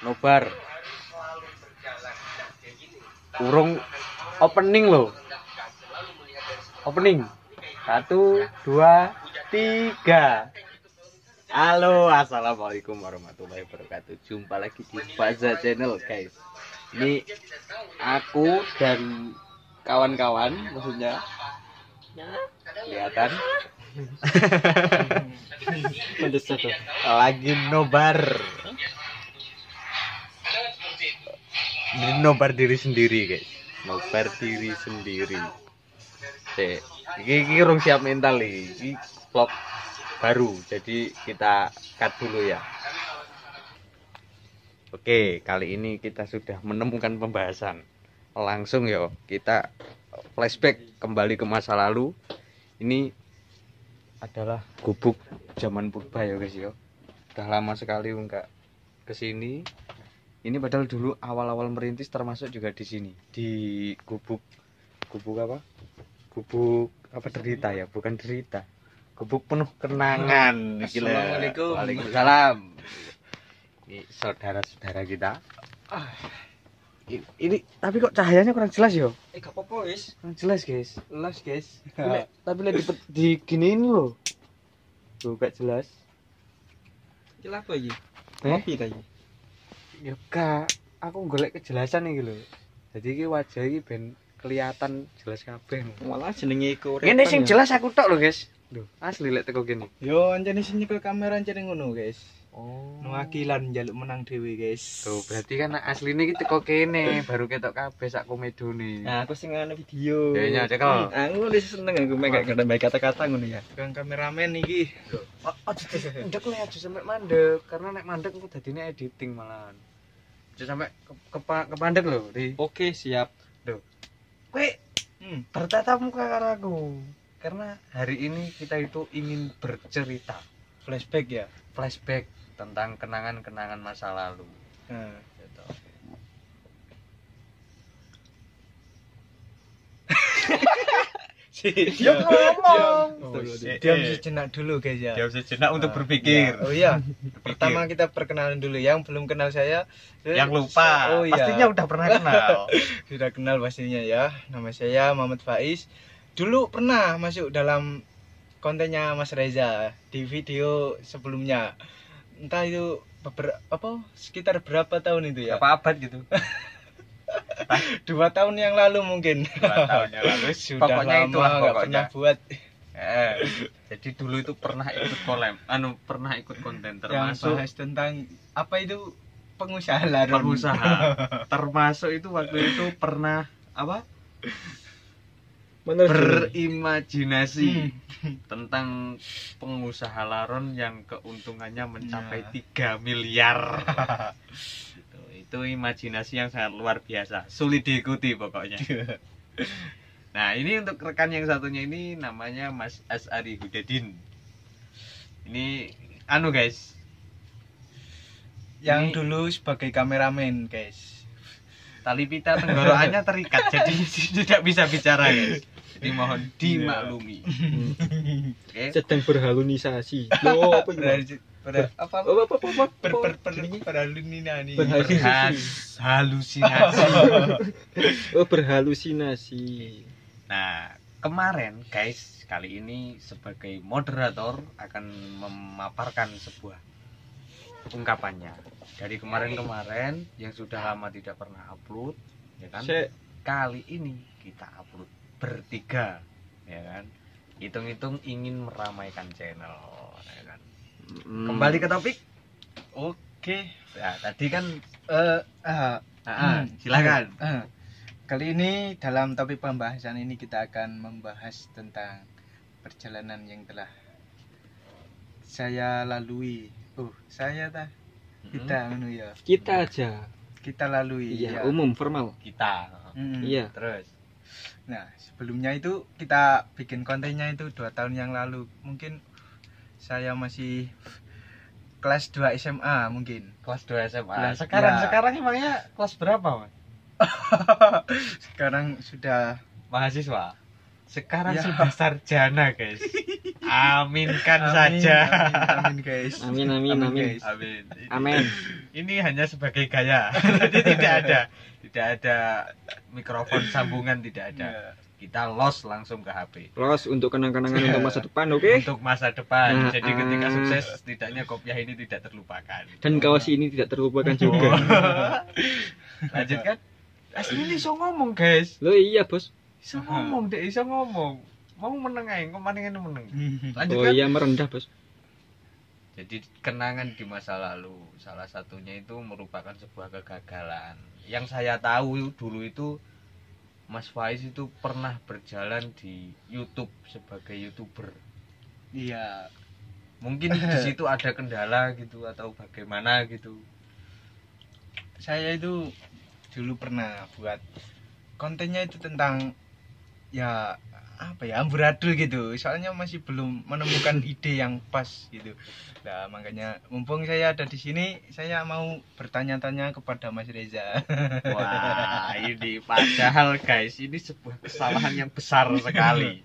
Nobar. Urung opening loh. Opening. 1, 2, 3. Halo, assalamualaikum warahmatullahi wabarakatuh. Jumpa lagi di Faza Channel, guys. Ini aku dan kawan-kawan, maksudnya kelihatan lagi nobar. Ini nobar diri sendiri, guys. Nobar diri sendiri. Ini rung siap mental nih. Ini vlog baru, jadi kita cut dulu ya. Oke, kali ini kita sudah menemukan pembahasan. Langsung ya, kita flashback kembali ke masa lalu. Ini adalah gubuk zaman purba ya guys ya. Udah lama sekali enggak kesini. Ini padahal dulu awal-awal merintis termasuk juga di sini, di gubuk apa? Gubuk apa derita ya, bukan derita. Gubuk penuh kenangan. Assalamualaikum. Waalaikumsalam. Ini saudara-saudara kita. Ini tapi kok cahayanya kurang jelas ya? Gak apa-apa wis. Kurang jelas guys. Jelas guys. Tapi lihat di giniin loh. Tuh gak jelas. Jelas apa iki? Eh? Kopi ta iki? Ya kak, aku golek kejelasan nih gitu. Jadi ki wajah iki ben kelihatan jelas kabeh. Malah jenenge iku. Ngene sing jelas aku tok lho, guys. Lho, asli lek teko kene. Yo anjene sing nyekel kamera anjene ngono, guys. Oh. Wakilan njaluk menang dhewe, guys. Tuh, berarti kan asline iki teko kene, baru ketok kabeh sak komedone. Nah, aku sing ngono video. Ya nya cekel. Aku wis seneng aku mek kata-kata ngono ya. Kang kameramen iki. Aja ndek le aja sampe mandek, karena nek mandek engko dadine editing malahan. Aja sampe kepandek lho, Ri. Oke, siap. Kowe bertatap muka karo aku. Karena hari ini kita itu ingin bercerita, Flashback ya. flashback tentang kenangan-kenangan masa lalu. Nah, Gitu. Yo ngomong. Diam sejenak dulu guys ya. Diam sejenak untuk berpikir. Oh iya. Pertama kita perkenalan dulu, yang belum kenal saya. Yang lupa. Oh iya. Pastinya udah pernah kenal. Sudah kenal pastinya ya. Nama saya Muhammad Faiz. Dulu pernah masuk dalam kontennya Mas Reza di video sebelumnya. Entah itu sekitar berapa tahun itu ya? Apa abad gitu. 2 tahun yang lalu mungkin. 2 tahun yang lalu. Sudah Pokoknya lama itulah nggak pokoknya. pernah buat. Jadi dulu itu pernah ikut pernah ikut konten Yang termasuk bahas tentang apa itu pengusaha larang. pengusaha. Termasuk itu waktu itu pernah apa? Berimajinasi tentang pengusaha laron yang keuntungannya mencapai 3 miliar. Itu imajinasi yang sangat luar biasa, sulit diikuti pokoknya. Nah, ini untuk rekan yang satunya ini namanya Mas Asari Hudadin. Ini guys. Yang Ini- dulu sebagai kameramen, guys. Tali pita tenggorokannya terikat jadi tidak bisa bicara, guys. Jadi mohon dimaklumi. Oke. Sedang berhalunisasi. Loh, apa itu? Berhalusinasi. Halusinasi. Oh, berhalusinasi. Nah, kemarin guys, kali ini sebagai moderator akan memaparkan sebuah ungkapannya. Dari kemarin-kemarin yang sudah lama tidak pernah upload, ya kan? Kali ini kita upload bertiga, ya kan? Hitung-hitung ingin meramaikan channel, ya kan? Kembali ke topik. Oke. Ya, tadi kan Hmm. silakan. Kali ini dalam topik pembahasan ini kita akan membahas tentang perjalanan yang telah saya lalui. Kita anu ya. Kita aja. Kita lalui Iya, ya. umum formal. Kita. Iya. Terus Nah, sebelumnya itu kita bikin kontennya itu 2 tahun yang lalu. Mungkin saya masih kelas 2 SMA mungkin. kelas 2 SMA. Ya. Sekarang emangnya kelas berapa, Mas? Sekarang sudah Mahasiswa. Sekarang Ya. sudah sarjana, guys. Aminkan Amin, saja. amin, guys. Amin amin amin. guys. Amin. Amin. Ini hanya sebagai gaya. Jadi tidak ada mikrofon sambungan, tidak ada. Ya. Kita los langsung ke HP. Los untuk kenang-kenangan untuk masa depan, oke? Untuk masa depan. Nah, Jadi ketika sukses, setidaknya kopiah ini tidak terlupakan. Dan kaos ini tidak terlupakan juga. Lanjut kan? Asli iso ngomong, guys. Lo iya, Bos. Iso ngomong, Dek, iso ngomong. Mau meneng ae, kok maningan meneng. Lanjut Oh kan? iya merendah, Bos. Jadi kenangan di masa lalu, salah satunya itu merupakan sebuah kegagalan. Yang saya tahu dulu itu Mas Faiz itu pernah berjalan di YouTube sebagai YouTuber. Iya. Mungkin di situ ada kendala gitu atau bagaimana gitu. Saya itu dulu pernah buat kontennya itu tentang ya apa ya amburadul gitu. Soalnya masih belum menemukan ide yang pas gitu. Nah, makanya mumpung saya ada di sini, saya mau bertanya-tanya kepada Mas Reza. Wah, ini padahal guys, ini sebuah kesalahan yang besar sekali.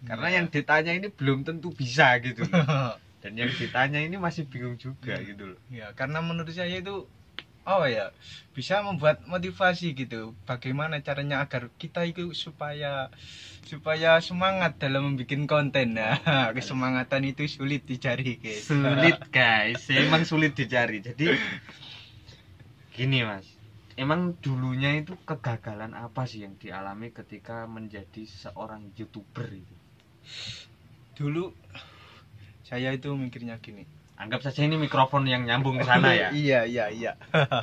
Karena yang ditanya ini belum tentu bisa gitu. Dan yang ditanya ini masih bingung juga gitu loh. Ya, karena menurut saya itu oh ya, bisa membuat motivasi gitu. Bagaimana caranya agar kita itu supaya semangat dalam membuat konten. Nah, kesemangatan itu sulit dicari, guys. Sulit guys, emang sulit dicari. Jadi gini Mas, emang dulunya itu kegagalan apa sih yang dialami ketika menjadi seorang YouTuber itu? Dulu saya itu mikirnya gini. Anggap saja ini mikrofon yang nyambung ke sana ya. Iya.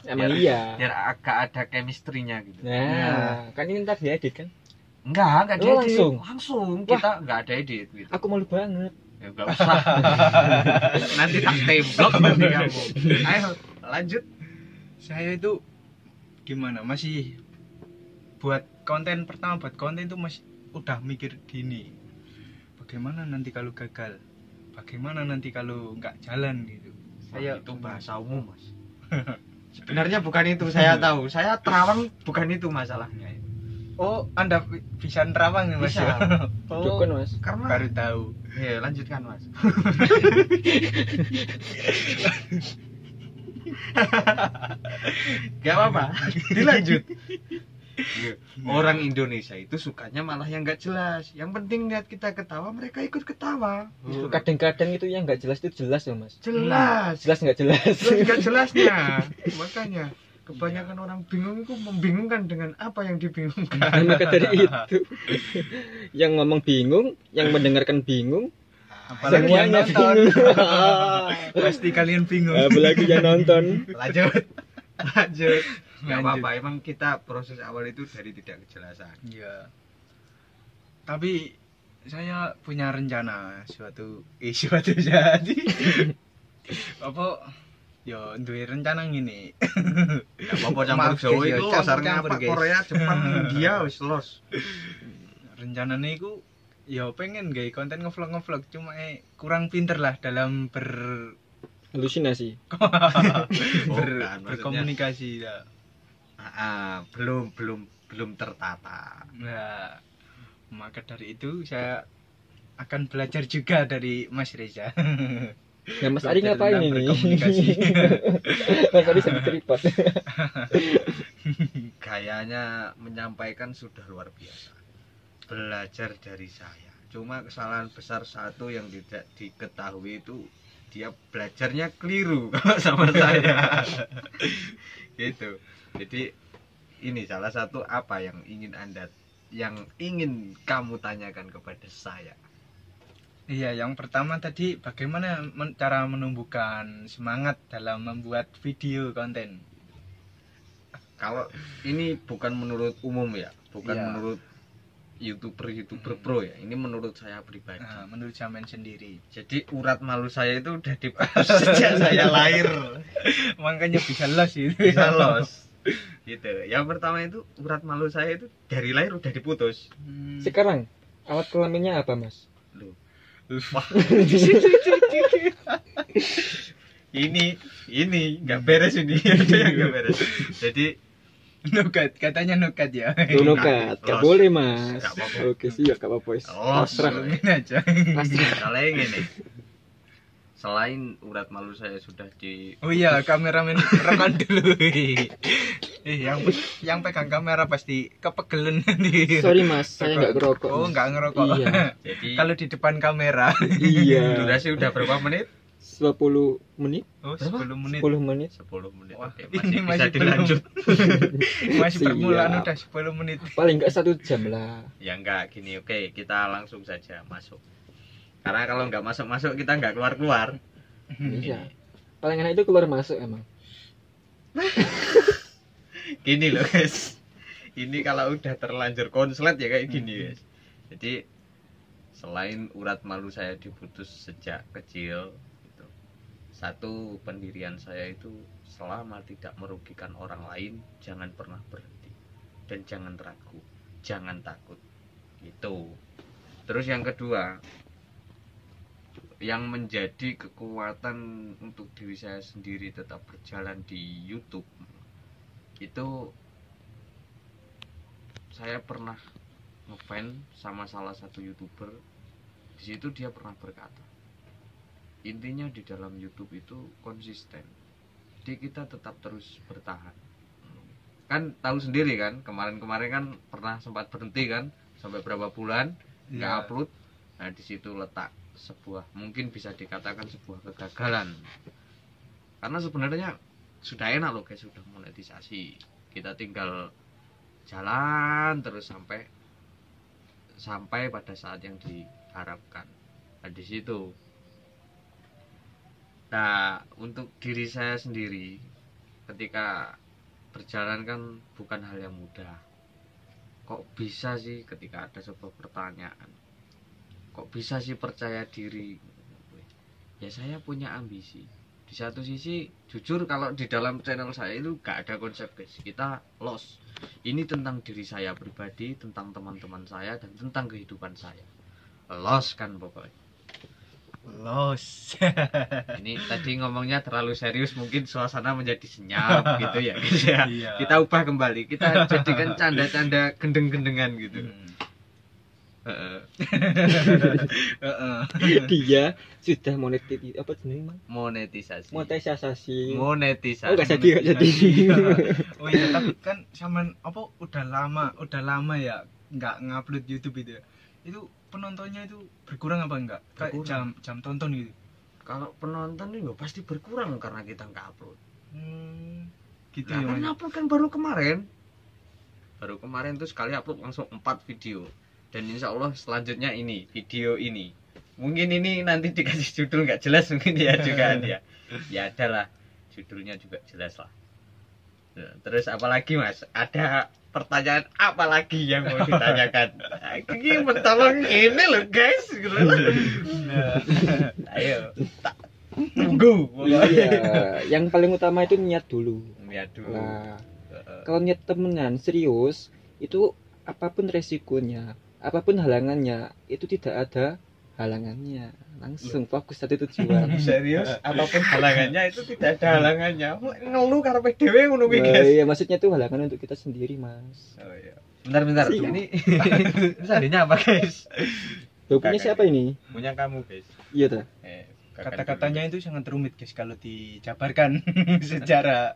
Emang iya. Biar agak ada chemistry-nya gitu. Nah, kan ini ntar diedit kan? Enggak ada Oh, edit. langsung? Langsung. Kita enggak ada edit gitu. Aku malu banget. Ya enggak usah. Nanti tak temblok nanti kamu. Ayo lanjut. Saya itu gimana? Masih buat konten itu masih udah mikir gini. Bagaimana nanti kalau gagal? Bagaimana nanti kalau nggak jalan gitu? Saya itu bahasa umum Mas. Sebenarnya bukan itu, saya tahu. Saya terawang bukan itu masalahnya. Oh, Anda bisa nerawang nih Mas? Bisa. Dukun, Mas. Karena Baru tahu. ya lanjutkan Mas. Gak apa-apa, dilanjut. Orang Indonesia itu sukanya malah yang nggak jelas. Yang penting lihat kita ketawa, mereka ikut ketawa. Kadang-kadang itu yang nggak jelas itu jelas ya, Mas. Jelas. Jelas nggak jelas. Jelas nggak jelasnya. Makanya kebanyakan orang bingung itu membingungkan dengan apa yang dibingungkan. Nah, maka dari itu yang ngomong bingung, yang mendengarkan bingung, Apalagi yang semuanya nonton. bingung. Pasti kalian bingung. Apalagi yang nonton. Lanjut. Nggak Lanjut. apa-apa, emang kita proses awal itu dari tidak kejelasan. Iya. Tapi saya punya rencana suatu jadi apa yo duwe rencana ngene. Nggak apa-apa campur Maaf, Jawa guys, itu ya, asarnya campur, apa? guys. Korea, Jepang, India wis los. Rencananya iku ya pengen gawe konten ngevlog cuma kurang pinter lah dalam Halusinasi. Bukan, maksudnya. berkomunikasi ya. Belum tertata. Nah, maka dari itu saya akan belajar juga dari Mas Reza. Nah, Mas Ari Belajar ngapain tentang ini? berkomunikasi. Mas Ari sedang tripod. Gayanya menyampaikan sudah luar biasa. Belajar dari saya. Cuma kesalahan besar satu yang tidak diketahui itu dia belajarnya keliru kalau sama saya. Gitu. Jadi ini salah satu apa yang ingin kamu tanyakan kepada saya. Iya, yang pertama tadi bagaimana cara menumbuhkan semangat dalam membuat video konten. Kalau ini bukan menurut umum ya, bukan Iya. menurut YouTuber pro ya. Ini menurut saya pribadi. Nah, menurut zaman sendiri. Jadi urat malu saya itu udah diputus sejak saya lahir. Makanya bisa los itu. Bisa los. Gitu. Yang pertama itu urat malu saya itu dari lahir udah diputus. Sekarang alat kelaminnya apa, Mas? Loh. Wah. ini nggak beres ini. Ada yang nggak beres. Jadi Nukat, katanya nukat ya. Donokat, gak Los. boleh mas. Gak apa-apa. Oke siap, gak apa-apa. Wis. Los. Pasrah. Ngomongin aja. Soalnya gini, selain urat malu saya sudah di Oh iya, kameramen rekam dulu. Yang pegang kamera pasti kepegelen nanti. Sorry mas, saya nggak ngerokok. Oh, Mas. enggak ngerokok. Iya. jadi Kalau di depan kamera. Iya. durasi udah berapa menit? 10 menit, Oh, 10 menit. 10 menit. 10 menit. Wah, Oke, ini masih bisa masih dilanjut. Masih permulaan Siap. udah 10 menit. Paling nggak 1 jam lah. Ya enggak gini, oke, kita langsung saja masuk. Karena kalau nggak masuk-masuk kita nggak keluar-keluar. Iya. Paling enak itu keluar masuk emang. Gini loh guys, ini kalau udah terlanjur konslet ya kayak gini guys. Jadi selain urat malu saya diputus sejak kecil gitu, satu pendirian saya itu selama tidak merugikan orang lain jangan pernah berhenti dan jangan ragu, jangan takut gitu. Terus yang kedua, yang menjadi kekuatan untuk diri saya sendiri tetap berjalan di YouTube itu, saya pernah ngefans sama salah satu YouTuber. Di situ dia pernah berkata, intinya di dalam YouTube itu konsisten, jadi kita tetap terus bertahan. Kan tahu sendiri kan, kemarin-kemarin kan pernah sempat berhenti kan sampai berapa bulan nggak Iya. upload. Nah di situ letak sebuah, mungkin bisa dikatakan sebuah kegagalan, karena sebenarnya sudah enak loh guys, sudah monetisasi, kita tinggal jalan terus sampai pada saat yang diharapkan. Nah di situ, nah untuk diri saya sendiri ketika berjalan kan bukan hal yang mudah. Kok bisa sih ketika ada sebuah pertanyaan, kok bisa sih percaya diri? Ya saya punya ambisi. Di satu sisi jujur kalau di dalam channel saya itu gak ada konsep guys, kita lost. Ini tentang diri saya pribadi, tentang teman-teman saya, dan tentang kehidupan saya. Lost kan pokoknya. Los. Ini tadi ngomongnya terlalu serius, mungkin suasana menjadi senyap gitu ya guys ya. Iya. Kita ubah kembali, kita jadikan canda-canda gendeng-gendengan gitu. Heeh. Heeh. Dia sudah monetisasi apa jenis Mang? Monetisasi. Monetisasi. Monetisasi. Oh nggak jadi, nggak jadi. Oh iya, tapi kan sampean apa udah lama ya nggak ngupload YouTube itu ya. Itu penontonnya itu berkurang apa enggak? Kayak Berkurang. jam tonton gitu. Kalau penonton itu pasti berkurang karena kita nggak upload. Gitu Nah, ya. kan Mas. upload kan baru kemarin. Baru kemarin tuh sekali upload langsung 4 video. Dan insya Allah selanjutnya ini, video ini. Mungkin ini nanti dikasih judul nggak jelas mungkin ya juga ya. Ya adalah judulnya juga jelas lah. Nah, terus apalagi mas? Ada pertanyaan apa lagi yang mau ditanyakan? Ini mentolong ini loh guys. Gitu. Ayo, tak tunggu. Iya, yang paling utama itu niat dulu. Ya dulu. Nah, kalau niat temenan serius, itu apapun resikonya, apapun halangannya, itu tidak ada halangannya. Langsung fokus satu tujuan. Serius, apapun halangannya itu tidak ada halangannya. Ngeluh karepe dhewe ngono kuwi, Nah, guys. iya, maksudnya itu halangan untuk kita sendiri, Mas. Oh iya. Bentar. Siap. Ini seandainya apa, guys? Loh, punya siapa ini? Punya kamu, guys. Iya dah. Kata-katanya itu sangat rumit guys kalau dijabarkan secara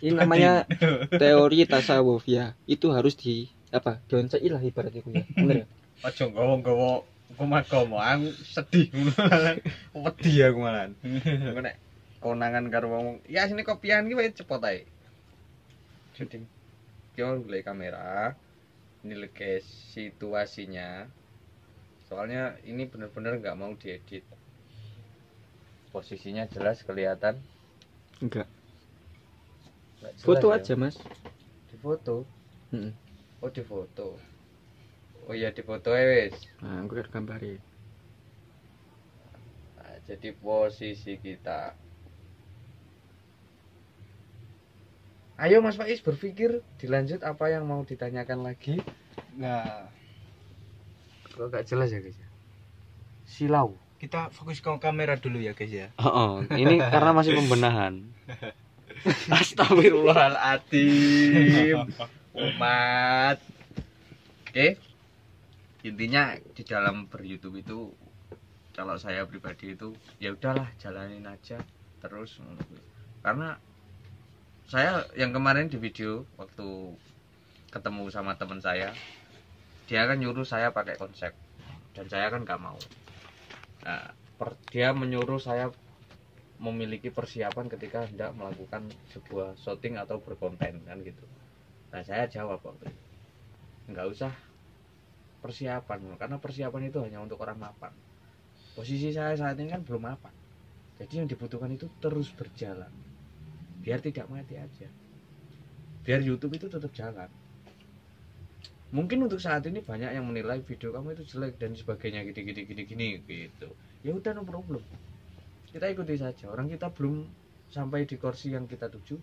Ini namanya teori tasawuf ya. Itu harus di apa? Dioncai lah ibaratnya ya. Bener ya? Aja nggawa-nggawa agama, aku sedih ngono. Wedi aku malah. Engko nek konangan karo wong, ya sini kopian ki wis cepot ae. Syuting. Yo golek kamera. Ini lho guys situasinya. Soalnya ini bener-bener nggak mau diedit. Posisinya jelas kelihatan. Enggak. Nggak jelas Foto ya. aja, Mas. Di foto. Heeh. Oh di foto. Oh iya di foto wis. Nah, aku gambarin. Nah, jadi posisi kita. Ayo Mas Faiz berpikir dilanjut apa yang mau ditanyakan lagi. nah Kok gak jelas ya guys? Silau. kita fokus ke kamera dulu ya guys ya. Oh, ini karena masih pembenahan. Astagfirullahaladzim. Umat. Oke. Intinya di dalam ber-YouTube itu, kalau saya pribadi itu ya udahlah, jalanin aja terus. Karena saya yang kemarin di video waktu ketemu sama teman saya, dia kan nyuruh saya pakai konsep dan saya kan gak mau. Nah, dia menyuruh saya memiliki persiapan ketika hendak melakukan sebuah shooting atau berkonten kan gitu. Nah, saya jawab waktu itu, nggak usah persiapan, karena persiapan itu hanya untuk orang mapan. Posisi saya saat ini kan belum mapan, jadi yang dibutuhkan itu terus berjalan, biar tidak mati aja, biar YouTube itu tetap jalan. Mungkin untuk saat ini banyak yang menilai video kamu itu jelek dan sebagainya, gini gitu. Ya udah, no problem, kita ikuti saja. Orang kita belum sampai di kursi yang kita tuju.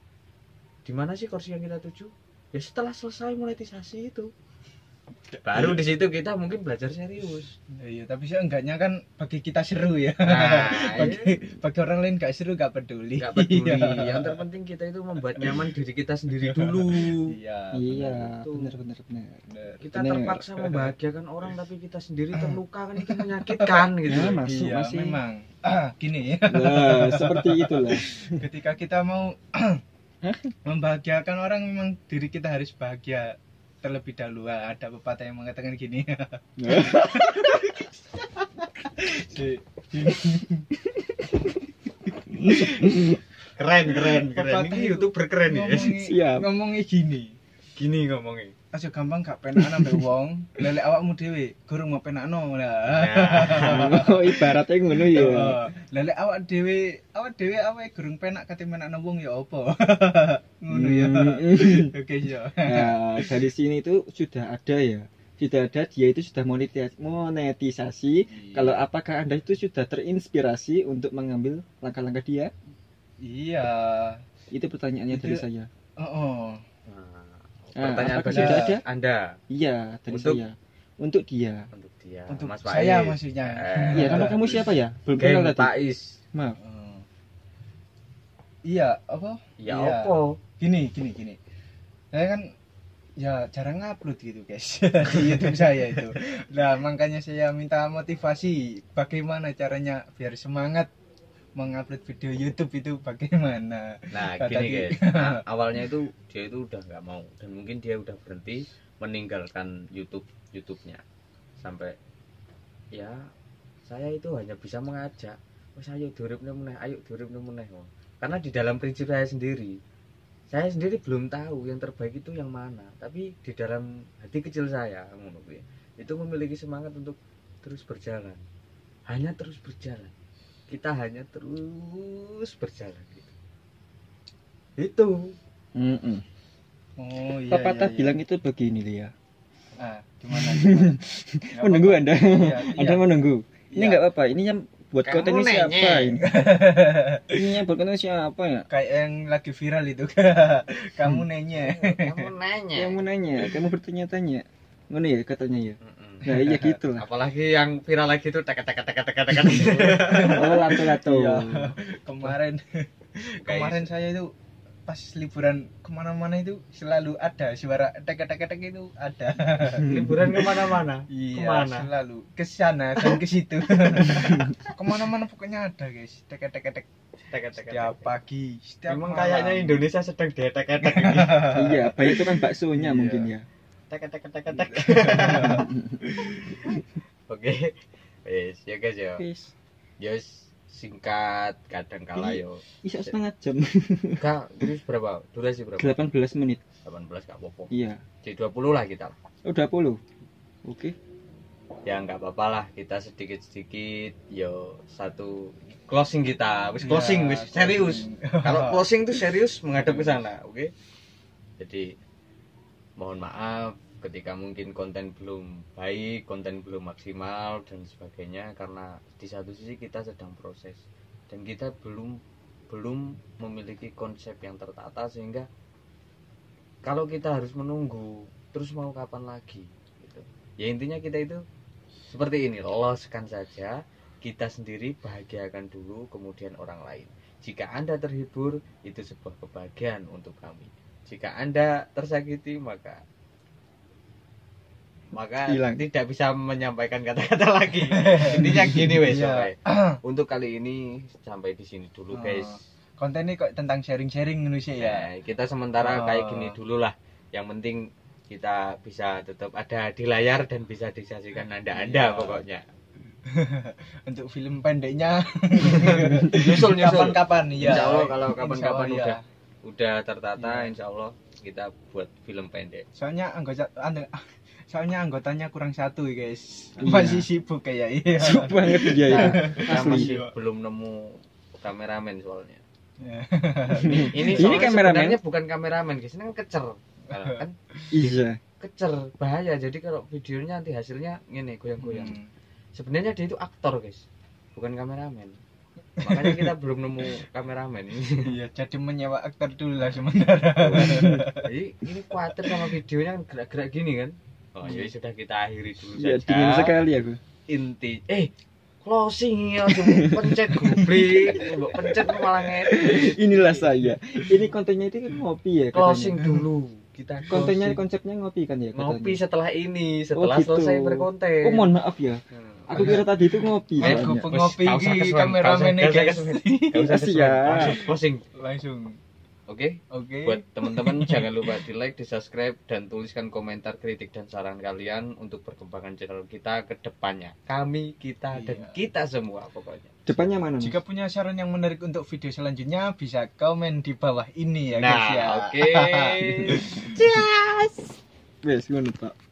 Di mana sih kursi yang kita tuju? Ya setelah selesai monetisasi itu, baru di situ kita mungkin belajar serius. Iya, tapi seenggaknya kan bagi kita seru ya. Nah, bagi orang lain gak seru, gak peduli. nggak peduli. Iya. Yang terpenting kita itu membuat nyaman diri kita sendiri dulu. Iya. Iya, Itu. benar. Kita Bener. terpaksa membahagiakan orang tapi kita sendiri terluka, kan itu menyakitkan gitu. Ya, masuk Iya, masih. memang. Gini ya. Nah, seperti itulah. Ketika kita mau membahagiakan orang, memang diri kita harus bahagia terlebih dahulu. Ada pepatah yang mengatakan gini. Keren. Pepatah Ini YouTuber keren ya. Siap. Ngomongnya gini. Gini ngomongnya. Aja gampang gak penakan ambek wong, lelek awakmu dhewe, gurung mau penakno lah. Oh, ibaratnya ngono ya. Lelek awak dhewe awake gurung penak kate menakno wong ya apa? Ngono ya. Oke ya. Nah, dari sini itu sudah ada ya. Sudah ada, dia itu sudah monetisasi. Kalau apakah Anda itu sudah terinspirasi untuk mengambil langkah-langkah dia? Iya. Itu pertanyaannya Itu- dari saya. Oh. Pertanyaan apakah benar sudah ada? Anda Iya, dari Untuk- saya. Untuk dia. untuk dia. Untuk Mas saya Faiz. maksudnya. Iya, nama kamu siapa ya? Belum Geng kenal tadi. Faiz. Maaf. Oh. Iya, apa? Ya Iya. apa? Gini. Saya kan ya jarang upload gitu guys di YouTube saya itu. Nah, makanya saya minta motivasi bagaimana caranya biar semangat mengupload video YouTube itu bagaimana. Nah, Kata gini dia. guys. Awalnya itu dia itu udah nggak mau, dan mungkin dia udah berhenti meninggalkan YouTube-nya. Sampai ya saya itu hanya bisa mengajak, "Wes ayo duripne meneh, Karena di dalam prinsip saya sendiri belum tahu yang terbaik itu yang mana, tapi di dalam hati kecil saya ngono kuwi, itu memiliki semangat untuk terus berjalan. Hanya terus berjalan. Kita hanya terus berjalan gitu. Itu. Mm-mm. Oh iya. Pepatah iya. bilang itu begini dia. Ah, gimana? Nggak Menunggu apa-apa. Anda. Iya, Anda iya. menunggu. Ini Iya. nggak apa-apa. Ini yang buat Kamu konten ini siapa nanya. ini? Ini yang buat konten siapa ya? Kayak yang lagi viral itu. Kamu nanya. Kamu nanya. Yang mau nanya, kamu bertanya-tanya. Ngono ya katanya ya. Mm-mm. Nah, iya gitu lah. Apalagi yang viral lagi itu tek. Oh, lato-lato. Iya. Kemarin saya itu pas liburan kemana-mana itu selalu ada suara tek itu ada. Liburan kemana-mana? Iya, Kemana? selalu ke sana dan ke situ. Kemana-mana pokoknya ada guys. Tek. Setiap pagi, setiap Emang malam. kayaknya Indonesia sedang dietek-etek. Iya, banyak tukang baksonya Iya. mungkin ya. Tek. Oke. Wes, ya guys ya. Wis, Yes, singkat kadang kala yo. bisa setengah jam. Kak, terus berapa? Durasi berapa? 18 menit. 18 gak apa-apa. Iya. J20 lah kita. Udah 20. Oke. Ya nggak apa-apa lah, kita sedikit-sedikit yo satu closing kita. Wis closing, Ya, wis serius. Kalau closing tuh serius menghadap ke sana, oke? Jadi mohon maaf ketika mungkin konten belum baik, konten belum maksimal dan sebagainya, karena di satu sisi kita sedang proses dan kita belum memiliki konsep yang tertata, sehingga kalau kita harus menunggu terus mau kapan lagi gitu. Ya intinya kita itu seperti ini, loloskan saja kita sendiri, bahagiakan dulu, kemudian orang lain. Jika Anda terhibur, itu sebuah kebahagiaan untuk kami. Jika Anda tersakiti, maka Hilang. tidak bisa menyampaikan kata-kata lagi. Intinya gini wes. Iya. Untuk kali ini sampai di sini dulu guys. Konten ini kok tentang sharing-sharing Indonesia ya. Kita sementara Oh. kayak gini dulu lah. Yang penting kita bisa tetap ada di layar dan bisa disaksikan Anda Iya. pokoknya. Untuk film pendeknya Nyusul. kapan-kapan ya. Insya Allah kalau kapan-kapan Insya Allah, udah tertata, Iya. insya Allah kita buat film pendek. Soalnya anggotanya kurang satu guys. Iya. Masih sibuk kayak iya. Sibuk banget dia ya. Kita Asli. masih belum nemu kameramen soalnya. Ya. Ini kameramen? sebenarnya bukan kameramen guys, ini kan kecer. Kalau kan Iya. kecer bahaya. Jadi kalau videonya nanti hasilnya ngene goyang-goyang. Hmm. Sebenarnya dia itu aktor guys, bukan kameramen. Makanya kita belum nemu kameramen ini. Iya, jadi menyewa aktor dulu lah sementara. Jadi ini khawatir sama videonya kan gerak-gerak gini kan. Oh Iya. jadi sudah kita akhiri dulu Ya saja. dingin sekali aku. Inti closing ya, cuma pencet gublik, mbok pencet malah ngedit. Inilah saya. Ini kontennya itu kan ngopi ya Closing katanya. dulu. Kita Kontennya closing. konsepnya ngopi kan ya katanya. Ngopi setelah ini, setelah gitu. selesai berkonten. Oh mohon maaf ya. Aku kira tadi itu ngopi. Eh, soalnya. gua pengopi Nggak usah iki kesuwen, kameramen nggak usah guys. kesuwen. Nggak usah kesuwen. Siap. Langsung closing. Langsung. Oke. Oke. Buat teman-teman jangan lupa di like, di subscribe, dan tuliskan komentar, kritik, dan saran kalian untuk perkembangan channel kita ke depannya. Kami, kita, dan Iya. kita semua pokoknya. Depannya mana? Mas? Jika punya saran yang menarik untuk video selanjutnya bisa komen di bawah ini ya Nah, guys ya. oke. Wes ngono Pak.